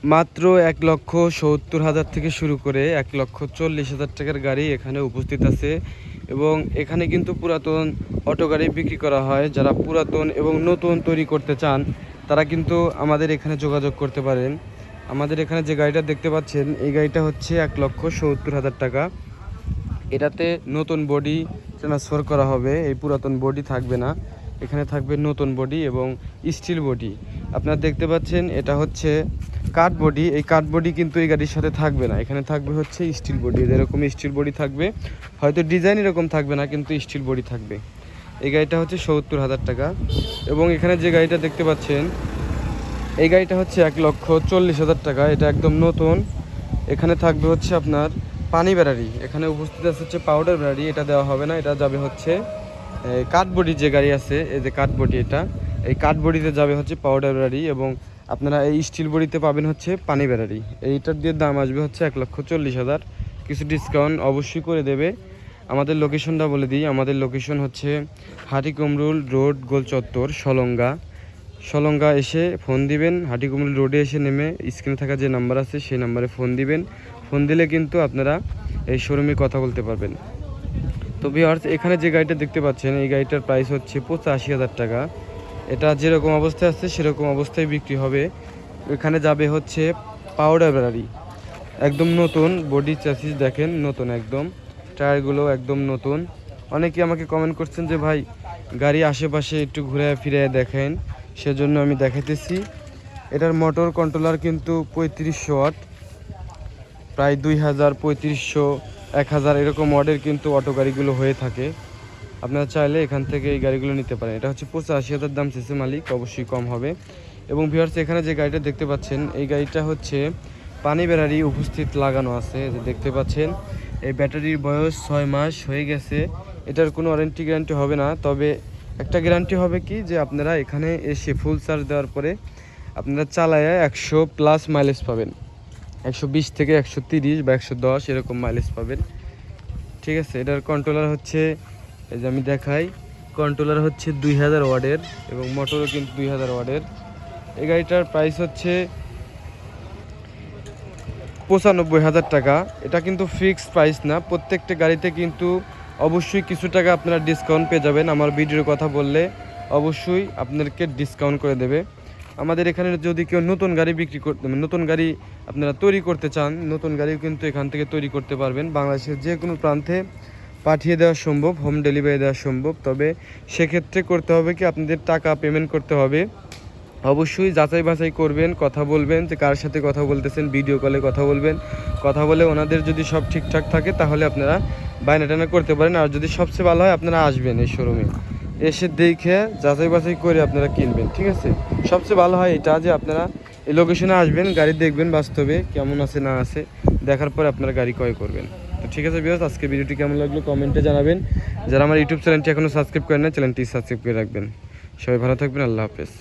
মাত্র 1,70,000 থেকে শুরু করে 1,40,000 টাকার গাড়ি এখানে উপস্থিত আছে। এবং এখানে কিন্তু পুরাতন অটো গাড়ি বিক্রি করা হয়। যারা পুরাতন এবং নতুন তৈরি করতে চান তারা কিন্তু আমাদের এখানে যোগাযোগ করতে পারেন। আমাদের এখানে যে গাড়িটা দেখতে পাচ্ছেন এই গাড়িটা হচ্ছে 1,70,000 টাকা। এটাতে নতুন বডি ট্রান্সফার করা হবে, এই পুরাতন বডি থাকবে না, এখানে থাকবে নতুন বডি এবং স্টিল বডি। আপনারা দেখতে পাচ্ছেন এটা হচ্ছে কাঠ বডি, এই কাঠ বডি কিন্তু এই গাড়ির সাথে থাকবে না, এখানে থাকবে হচ্ছে স্টিল বডি। এরকম স্টিল বডি থাকবে, হয়তো ডিজাইন এরকম থাকবে না কিন্তু স্টিল বডি থাকবে। এই গাড়িটা হচ্ছে 70,000 টাকা। এবং এখানে যে গাড়িটা দেখতে পাচ্ছেন এই গাড়িটা হচ্ছে 1,40,000 টাকা। এটা একদম নতুন, এখানে থাকবে হচ্ছে আপনার পানি ব্যাটারি, এখানে উপস্থিত আছে হচ্ছে পাউডার ব্যাটারি, এটা দেওয়া হবে না, এটা যাবে হচ্ছে কাঠবডি যে গাড়ি আছে, এই যে কাঠবডি, এটা এই কাঠবডিতে যাবে হচ্ছে পাউডার ব্যাটারি। এবং আপনারা এই স্টিল বডিতে পাবেন হচ্ছে পানি ব্যাটারি। এইটার দিয়ে দাম আসবে হচ্ছে 1,40,000। কিছু ডিসকাউন্ট অবশ্যই করে দেবে। আমাদের লোকেশনটা বলে দিই, আমাদের লোকেশন হচ্ছে হাটিকুমরুল রোড, গোল চত্বর, সলঙ্গা এসে ফোন দিবেন। হাটিকুমরুল রোডে এসে নেমে স্ক্রিনে থাকা যে নাম্বার আছে সেই নাম্বারে ফোন দিবেন। ফোন দিলে কিন্তু আপনারা এই শোরুমে কথা বলতে পারবেন। তো ভিউয়ার্স, এখানে যে গাড়িটা দেখতে পাচ্ছেন এই গাড়িটার প্রাইস হচ্ছে 85,000 টাকা। এটা যেরকম অবস্থায় আছে সেরকম অবস্থায় বিক্রি হবে। এখানে যাবে হচ্ছে পাউডার ব্যাটারি, একদম নতুন বডি চ্যাসিস দেখেন, নতুন একদম, টায়ারগুলো একদম নতুন। অনেকে আমাকে কমেন্ট করছেন যে ভাই গাড়ি আশেপাশে একটু ঘুরে ফিরে দেখেন, সেজন্য আমি দেখাইতেছি। এটার মোটর কন্ট্রোলার কিন্তু 3500 ওয়াট, প্রায় 2000, 3500, 1000 এরকম ওয়াটের কিন্তু অটো গাড়িগুলো হয়ে থাকে। আপনারা চাইলে এখান থেকে এই গাড়িগুলো নিতে পারেন। এটা হচ্ছে 85,000 দাম চেয়েছে মালিক, অবশ্যই কম হবে। এবং ভিউয়ার্স, এখানে যে গাড়িটা দেখতে পাচ্ছেন এই গাড়িটা হচ্ছে পানি ব্যাটারি উপস্থিত লাগানো আছে, যে দেখতে পাচ্ছেন। এই ব্যাটারির বয়স 6 মাস হয়ে গেছে। এটার কোনো ওয়ারেন্টি গ্যারান্টি হবে না, তবে একটা গ্যারান্টি হবে কি, যে আপনারা এখানে এসে ফুল চার্জ দেওয়ার পরে আপনারা চালায় 100+ মাইলেজ পাবেন, 120 থেকে 130 বা 110 এরকম মাইলেজ পাবেন। ঠিক আছে, এটার কন্ট্রোলার হচ্ছে, এই যে আমি দেখাই, কন্ট্রোলার হচ্ছে 2000 ওয়াটের এবং মোটরও কিন্তু 2000 ওয়াটের। এই গাড়িটার প্রাইস হচ্ছে 95,000 টাকা। এটা কিন্তু ফিক্সড প্রাইস না, প্রত্যেকটা গাড়িতে কিন্তু অবশ্যই কিছু টাকা আপনারা ডিসকাউন্ট পেয়ে যাবেন। আমার ভিডিওর কথা বললে অবশ্যই আপনাদেরকে ডিসকাউন্ট করে দেবে। আমাদের এখানে যদি কেউ নতুন গাড়ি বিক্রি করতে, নতুন গাড়ি আপনারা তৈরি করতে চান, নতুন গাড়িও কিন্তু এখান থেকে তৈরি করতে পারবেন। বাংলাদেশের যে কোনো প্রান্তে পাঠিয়ে দেওয়া সম্ভব, হোম ডেলিভারি দেওয়া সম্ভব। তবে সেক্ষেত্রে করতে হবে কি, আপনাদের টাকা পেমেন্ট করতে হবে। অবশ্যই যাচাই বাছাই করবেন, কথা বলবেন যে কার সাথে কথা বলতেছেন, ভিডিও কলে কথা বলবেন। কথা বলে ওনাদের যদি সব ঠিকঠাক থাকে তাহলে আপনারা বায়না টানা করতে পারেন। আর যদি সবচেয়ে ভালো হয় আপনারা আসবেন এই শোরুমে, এসে দেখে যাচাই বাছাই করে আপনারা কিনবেন। ঠিক আছে, সবচেয়ে ভালো হয় এটা যে আপনারা এই লোকেশনে আসবেন, গাড়ি দেখবেন বাস্তবে কেমন আছে না আছে, দেখার পর আপনারা গাড়ি ক্রয় করবেন। তো ঠিক আছে ভিউয়ার্স, আজকে ভিডিওটি কেমন লাগলো কমেন্টে জানাবেন। যারা আমার ইউটিউব চ্যানেলটি এখনও সাবস্ক্রাইব করেন না, চ্যানেলটি সাবস্ক্রাইব করে রাখবেন। সবাই ভালো থাকবেন, আল্লাহ হাফেজ।